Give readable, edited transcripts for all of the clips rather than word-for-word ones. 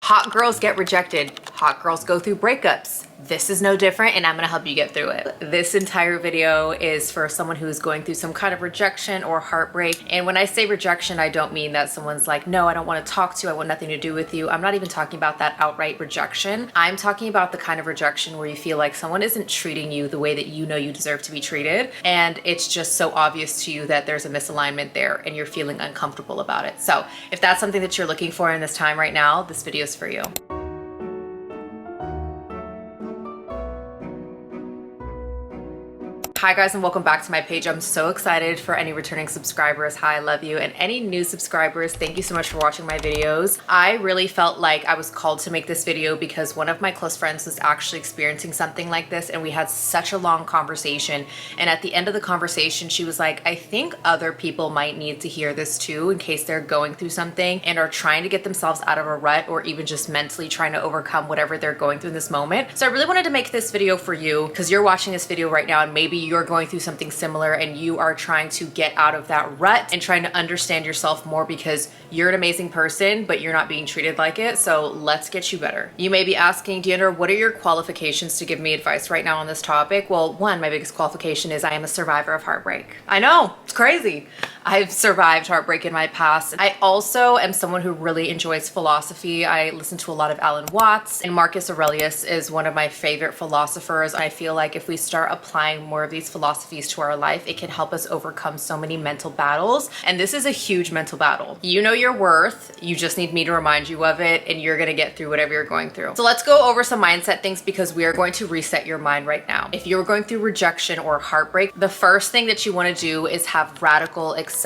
Hot girls get rejected. Hot girls go through breakups. This is no different, and I'm gonna help you get through it. This entire video is for someone who's going through some kind of rejection or heartbreak. And when I say rejection, I don't mean that someone's like, no, I don't want to talk to you, I want nothing to do with you. I'm not even talking about that outright rejection. I'm talking about the kind of rejection where you feel like someone isn't treating you the way that you know you deserve to be treated. And it's just so obvious to you that there's a misalignment there and you're feeling uncomfortable about it. So if that's something that you're looking for in this time right now, this video is for you. Hi guys, and welcome back to my page. I'm so excited for any returning subscribers. Hi, I love you. And any new subscribers, thank you so much for watching my videos. I really felt like I was called to make this video because one of my close friends was actually experiencing something like this, and we had such a long conversation. And at the end of the conversation, she was like, I think other people might need to hear this too in case they're going through something and are trying to get themselves out of a rut, or even just mentally trying to overcome whatever they're going through in this moment. So I really wanted to make this video for you because you're watching this video right now and maybe you're going through something similar and you are trying to get out of that rut and trying to understand yourself more because you're an amazing person, but you're not being treated like it. So let's get you better. You may be asking, Deandra, what are your qualifications to give me advice right now on this topic? Well, one, my biggest qualification is I am a survivor of heartbreak. I know, it's crazy. I've survived heartbreak in my past. I also am someone who really enjoys philosophy. I listen to a lot of Alan Watts, and Marcus Aurelius is one of my favorite philosophers. I feel like if we start applying more of these philosophies to our life, it can help us overcome so many mental battles. And this is a huge mental battle. You know your worth, you just need me to remind you of it, and you're gonna get through whatever you're going through. So let's go over some mindset things because we are going to reset your mind right now. If you're going through rejection or heartbreak, the first thing that you wanna do is have radical acceptance.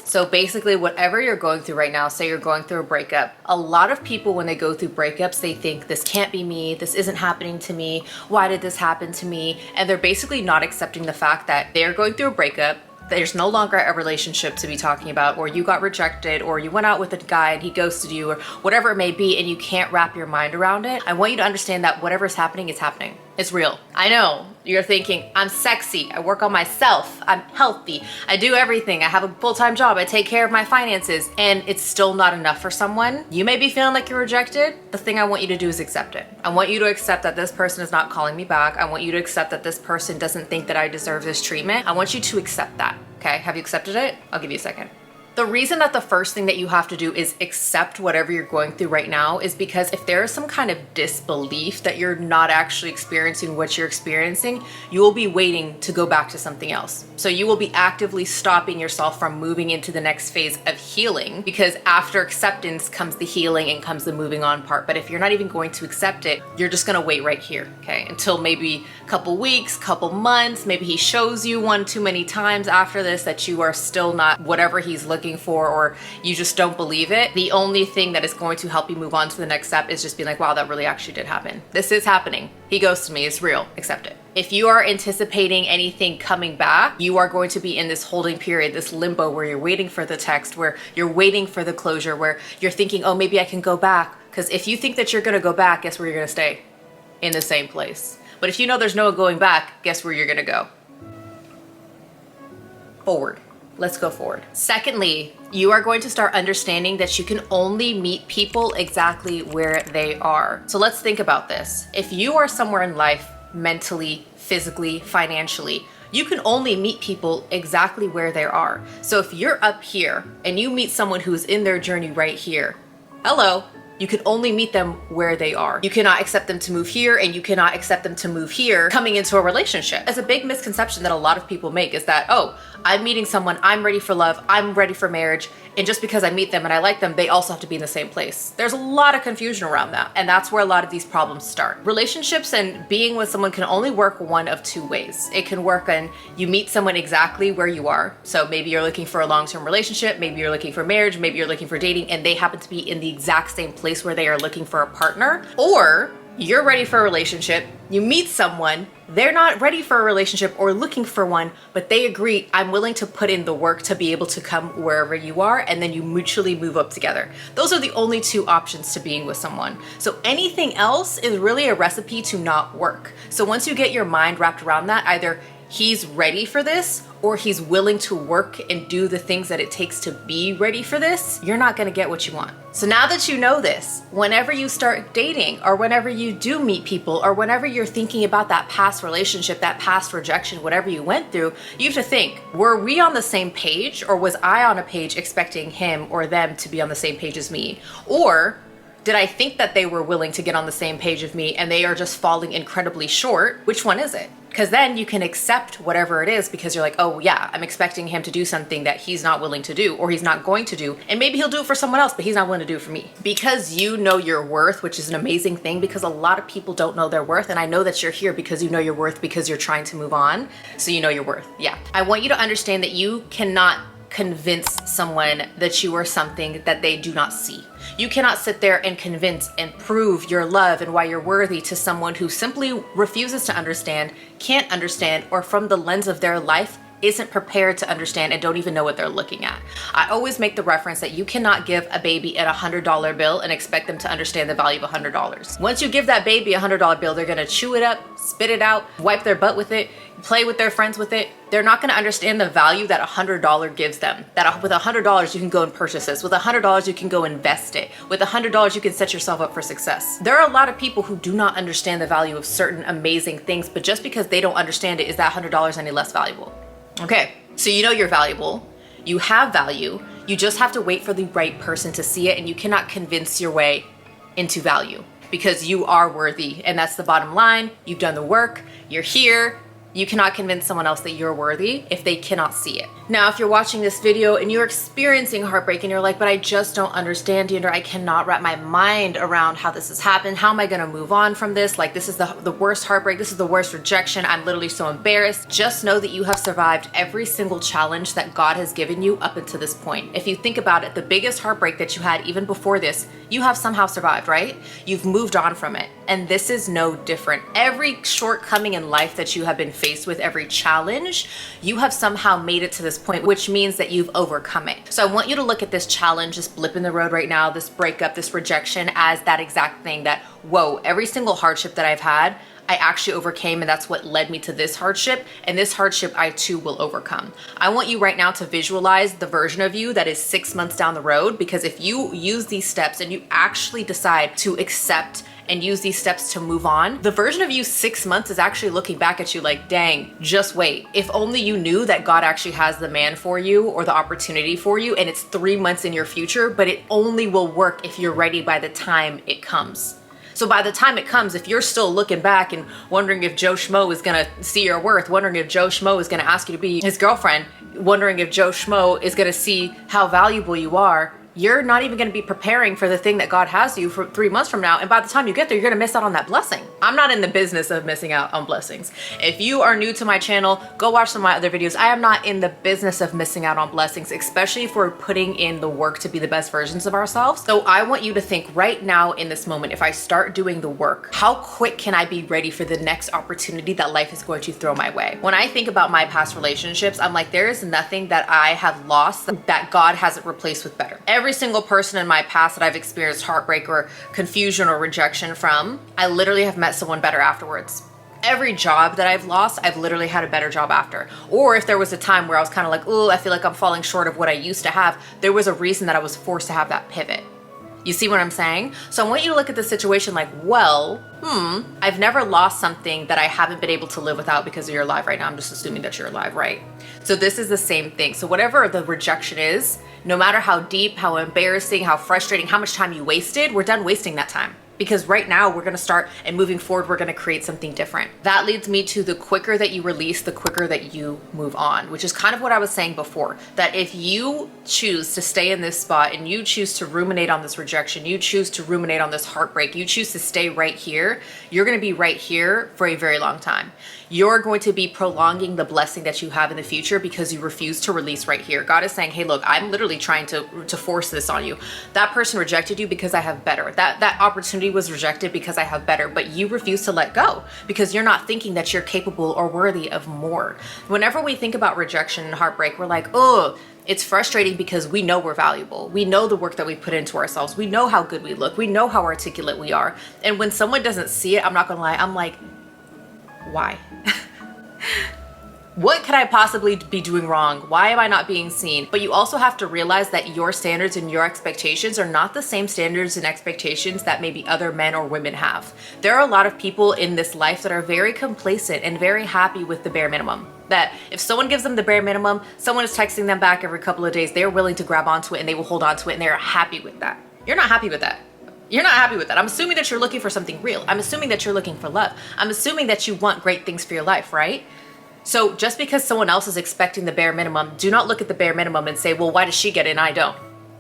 So basically whatever you're going through right now, say you're going through a breakup, a lot of people when they go through breakups, they think this can't be me, this isn't happening to me, why did this happen to me? And they're basically not accepting the fact that they're going through a breakup, there's no longer a relationship to be talking about, or you got rejected, or you went out with a guy and he ghosted you, or whatever it may be, and you can't wrap your mind around it. I want you to understand that whatever's happening is happening. It's real. I know you're thinking, I'm sexy, I work on myself, I'm healthy, I do everything, I have a full-time job, I take care of my finances, and it's still not enough for someone. You may be feeling like you're rejected. The thing I want you to do is accept it. I want you to accept that this person is not calling me back. I want you to accept that this person doesn't think that I deserve this treatment. I want you to accept that. Okay, have you accepted it? I'll give you a second. The reason that the first thing that you have to do is accept whatever you're going through right now is because if there is some kind of disbelief that you're not actually experiencing what you're experiencing, you will be waiting to go back to something else. So you will be actively stopping yourself from moving into the next phase of healing, because after acceptance comes the healing and comes the moving on part. But if you're not even going to accept it, you're just gonna wait right here, okay? Until maybe a couple weeks, couple months, maybe he shows you one too many times after this that you are still not whatever he's looking for, or you just don't believe it. The only thing that is going to help you move on to the next step is just being like, wow, that really actually did happen. This is happening. He ghosted me, it's real, accept it. If you are anticipating anything coming back, you are going to be in this holding period, this limbo where you're waiting for the text, where you're waiting for the closure, where you're thinking, oh, maybe I can go back. Because if you think that you're gonna go back, guess where you're gonna stay? In the same place. But if you know there's no going back, guess where you're gonna go? Forward. Let's go forward. Secondly, you are going to start understanding that you can only meet people exactly where they are. So let's think about this. If you are somewhere in life, mentally, physically, financially, you can only meet people exactly where they are. So if you're up here and you meet someone who's in their journey right here, hello, you can only meet them where they are. You cannot accept them to move here, and you cannot accept them to move here coming into a relationship. It's a big misconception that a lot of people make is that, oh, I'm meeting someone, I'm ready for love, I'm ready for marriage, and just because I meet them and I like them, they also have to be in the same place. There's a lot of confusion around that, and that's where a lot of these problems start. Relationships and being with someone can only work one of two ways. It can work when you meet someone exactly where you are. So maybe you're looking for a long-term relationship, maybe you're looking for marriage, maybe you're looking for dating, and they happen to be in the exact same place where they are looking for a partner. Or you're ready for a relationship, you meet someone, they're not ready for a relationship or looking for one, but they agree, I'm willing to put in the work to be able to come wherever you are, and then you mutually move up together. Those are the only two options to being with someone. So anything else is really a recipe to not work. So once you get your mind wrapped around that, either he's ready for this or he's willing to work and do the things that it takes to be ready for this, you're not gonna get what you want. So now that you know this, whenever you start dating or whenever you do meet people or whenever you're thinking about that past relationship, that past rejection, whatever you went through, you have to think, were we on the same page, or was I on a page expecting him or them to be on the same page as me? Or did I think that they were willing to get on the same page of me and they are just falling incredibly short? Which one is it? Because then you can accept whatever it is because you're like, oh yeah, I'm expecting him to do something that he's not willing to do or he's not going to do. And maybe he'll do it for someone else, but he's not willing to do it for me. Because you know your worth, which is an amazing thing because a lot of people don't know their worth. And I know that you're here because you know your worth because you're trying to move on. So you know your worth. Yeah. I want you to understand that you cannot convince someone that you are something that they do not see. You cannot sit there and convince and prove your love and why you're worthy to someone who simply refuses to understand, can't understand, or from the lens of their life isn't prepared to understand and don't even know what they're looking at. I always make the reference that you cannot give a baby a $100 bill and expect them to understand the value of $100. Once you give that baby a $100 bill, they're gonna chew it up, spit it out, wipe their butt with it, play with their friends with it. They're not gonna understand the value that $100 gives them. That with $100 you can go and purchase this. With $100 you can go invest it. With $100 you can set yourself up for success. There are a lot of people who do not understand the value of certain amazing things, but just because they don't understand it, is that $100 any less valuable? Okay, so you know you're valuable, you have value, you just have to wait for the right person to see it, and you cannot convince your way into value because you are worthy, and that's the bottom line. You've done the work, you're here. You cannot convince someone else that you're worthy if they cannot see it. Now, if you're watching this video and you're experiencing heartbreak and you're like, but I just don't understand, Deandra, I cannot wrap my mind around how this has happened. How am I gonna move on from this? Like, this is the worst heartbreak. This is the worst rejection. I'm literally so embarrassed. Just know that you have survived every single challenge that God has given you up until this point. If you think about it, the biggest heartbreak that you had even before this, you have somehow survived, right? You've moved on from it. And this is no different. Every shortcoming in life that you have been faced with, every challenge, you have somehow made it to this point, which means that you've overcome it. So I want you to look at this challenge, this blip in the road right now, this breakup, this rejection, as that exact thing that, whoa, every single hardship that I've had, I actually overcame, and that's what led me to this hardship, and this hardship I too will overcome. I want you right now to visualize the version of you that is 6 months down the road, because if you use these steps and you actually decide to accept and use these steps to move on, the version of you 6 months is actually looking back at you like, dang, just wait. If only you knew that God actually has the man for you or the opportunity for you, and it's 3 months in your future, but it only will work if you're ready by the time it comes. So by the time it comes, if you're still looking back and wondering if Joe Schmo is gonna see your worth, wondering if Joe Schmo is gonna ask you to be his girlfriend, wondering if Joe Schmo is gonna see how valuable you are, you're not even going to be preparing for the thing that God has you for 3 months from now. And by the time you get there, you're going to miss out on that blessing. I'm not in the business of missing out on blessings. If you are new to my channel, go watch some of my other videos. I am not in the business of missing out on blessings, especially if we're putting in the work to be the best versions of ourselves. So I want you to think right now in this moment, if I start doing the work, how quick can I be ready for the next opportunity that life is going to throw my way? When I think about my past relationships, I'm like, there is nothing that I have lost that God hasn't replaced with better. Every single person in my past that I've experienced heartbreak or confusion or rejection from, I literally have met someone better afterwards. Every job that I've lost, I've literally had a better job after. Or if there was a time where I was kind of like, oh, I feel like I'm falling short of what I used to have, there was a reason that I was forced to have that pivot. You see what I'm saying? So I want you to look at the situation like, well, I've never lost something that I haven't been able to live without because you're alive right now. I'm just assuming that you're alive, right? So this is the same thing. So whatever the rejection is, no matter how deep, how embarrassing, how frustrating, how much time you wasted, we're done wasting that time. Because right now we're gonna start, and moving forward, we're gonna create something different. That leads me to the quicker that you release, the quicker that you move on, which is kind of what I was saying before, that if you choose to stay in this spot and you choose to ruminate on this rejection, you choose to ruminate on this heartbreak, you choose to stay right here, you're gonna be right here for a very long time. You're going to be prolonging the blessing that you have in the future because you refuse to release right here. God is saying, hey, look, I'm literally trying to force this on you. That person rejected you because I have better. That opportunity was rejected because I have better, but you refuse to let go because you're not thinking that you're capable or worthy of more. Whenever we think about rejection and heartbreak, we're like, oh, it's frustrating because we know we're valuable. We know the work that we put into ourselves. We know how good we look. We know how articulate we are. And when someone doesn't see it, I'm not gonna lie, I'm like, why? What could I possibly be doing wrong? Why am I not being seen? But you also have to realize that your standards and your expectations are not the same standards and expectations that maybe other men or women have. There are a lot of people in this life that are very complacent and very happy with the bare minimum. That if someone gives them the bare minimum, someone is texting them back every couple of days, they're willing to grab onto it and they will hold on to it and they're happy with that. You're not happy with that. You're not happy with that. I'm assuming that you're looking for something real. I'm assuming that you're looking for love. I'm assuming that you want great things for your life, right? So just because someone else is expecting the bare minimum, do not look at the bare minimum and say, well, why does she get it and I don't?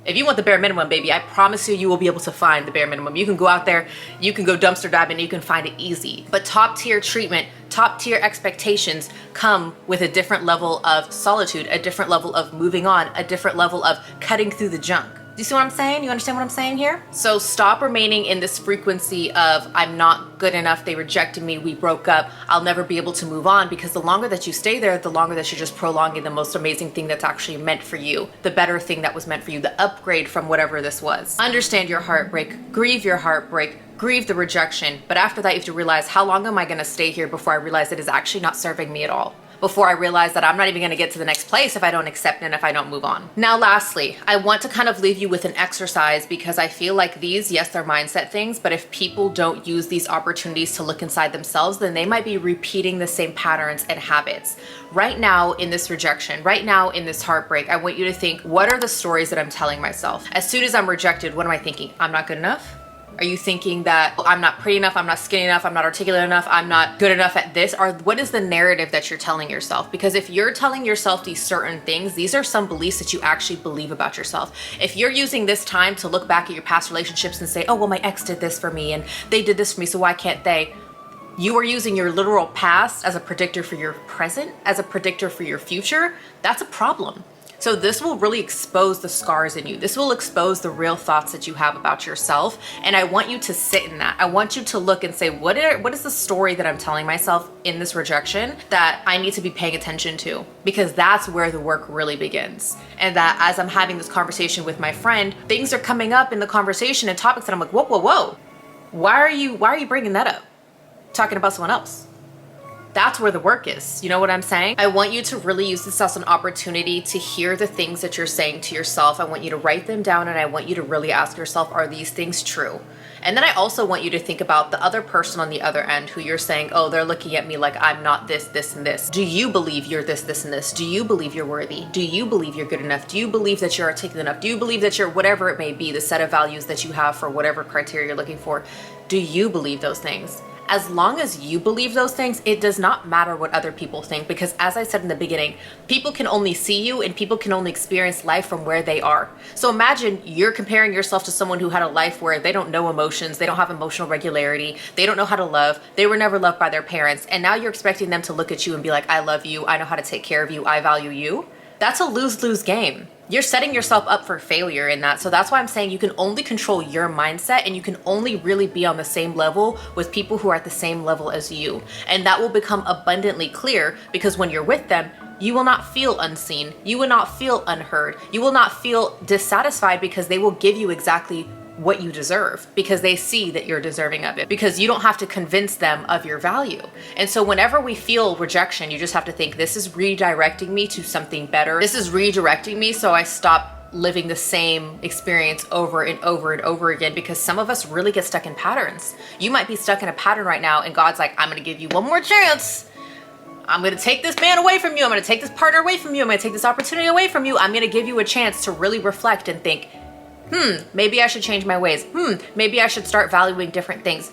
If you want the bare minimum, baby, I promise you, you will be able to find the bare minimum. You can go out there, you can go dumpster diving, you can find it easy. But top tier treatment, top tier expectations come with a different level of solitude, a different level of moving on, a different level of cutting through the junk. Do you see what I'm saying? You understand what I'm saying here? So stop remaining in this frequency of I'm not good enough, they rejected me, we broke up, I'll never be able to move on, because the longer that you stay there, the longer that you're just prolonging the most amazing thing that's actually meant for you, the better thing that was meant for you, the upgrade from whatever this was. Understand your heartbreak, grieve your heartbreak, grieve the rejection, but after that you have to realize, how long am I gonna stay here before I realize it is actually not serving me at all? Before I realize that I'm not even gonna get to the next place if I don't accept it and if I don't move on. Now, lastly, I want to kind of leave you with an exercise, because I feel like these, yes, they're mindset things, but if people don't use these opportunities to look inside themselves, then they might be repeating the same patterns and habits. Right now in this rejection, right now in this heartbreak, I want you to think, what are the stories that I'm telling myself? As soon as I'm rejected, what am I thinking? I'm not good enough? Are you thinking that I'm not pretty enough, I'm not skinny enough, I'm not articulate enough, I'm not good enough at this? Or what is the narrative that you're telling yourself? Because if you're telling yourself these certain things, these are some beliefs that you actually believe about yourself. If you're using this time to look back at your past relationships and say, oh, well, my ex did this for me and they did this for me, so why can't they? You are using your literal past as a predictor for your present, as a predictor for your future. That's a problem. So this will really expose the scars in you. This will expose the real thoughts that you have about yourself. And I want you to sit in that. I want you to look and say, what is the story that I'm telling myself in this rejection that I need to be paying attention to? Because that's where the work really begins. And that as I'm having this conversation with my friend, things are coming up in the conversation and topics that I'm like, whoa, whoa, whoa. Why are you bringing that up? Talking about someone else. That's where the work is. You know what I'm saying? I want you to really use this as an opportunity to hear the things that you're saying to yourself. I want you to write them down, and I want you to really ask yourself, are these things true? And then I also want you to think about the other person on the other end who you're saying, oh, they're looking at me like I'm not this, this, and this. Do you believe you're this, this, and this? Do you believe you're worthy? Do you believe you're good enough? Do you believe that you're articulate enough? Do you believe that you're whatever it may be, the set of values that you have for whatever criteria you're looking for? Do you believe those things? As long as you believe those things, it does not matter what other people think, because as I said in the beginning, people can only see you and people can only experience life from where they are. So imagine you're comparing yourself to someone who had a life where they don't know emotions, they don't have emotional regularity, they don't know how to love, they were never loved by their parents, and now you're expecting them to look at you and be like, I love you, I know how to take care of you, I value you. That's a lose-lose game. You're setting yourself up for failure in that. So that's why I'm saying you can only control your mindset, and you can only really be on the same level with people who are at the same level as you. And that will become abundantly clear, because when you're with them, you will not feel unseen. You will not feel unheard. You will not feel dissatisfied, because they will give you exactly what you deserve, because they see that you're deserving of it, because you don't have to convince them of your value. And so whenever we feel rejection, you just have to think, this is redirecting me to something better. This is redirecting me so I stop living the same experience over and over and over again, because some of us really get stuck in patterns. You might be stuck in a pattern right now, and God's like, I'm gonna give you one more chance. I'm gonna take this man away from you. I'm gonna take this partner away from you. I'm gonna take this opportunity away from you. I'm gonna give you a chance to really reflect and think, maybe I should change my ways. Maybe I should start valuing different things.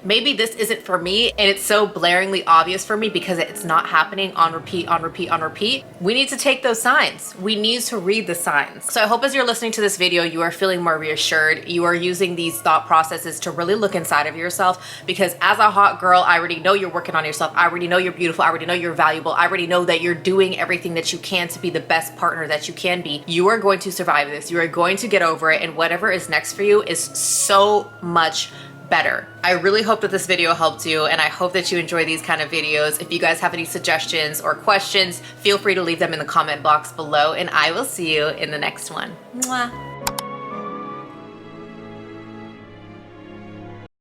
Maybe this isn't for me, and it's so blaringly obvious for me because it's not happening on repeat, on repeat, on repeat. We need to take those signs. We need to read the signs. So I hope as you're listening to this video, you are feeling more reassured. You are using these thought processes to really look inside of yourself, because as a hot girl, I already know you're working on yourself. I already know you're beautiful. I already know you're valuable. I already know that you're doing everything that you can to be the best partner that you can be. You are going to survive this. You are going to get over it, and whatever is next for you is so much better. I really hope that this video helped you, and I hope that you enjoy these kind of videos. If you guys have any suggestions or questions, feel free to leave them in the comment box below, and I will see you in the next one. Mwah.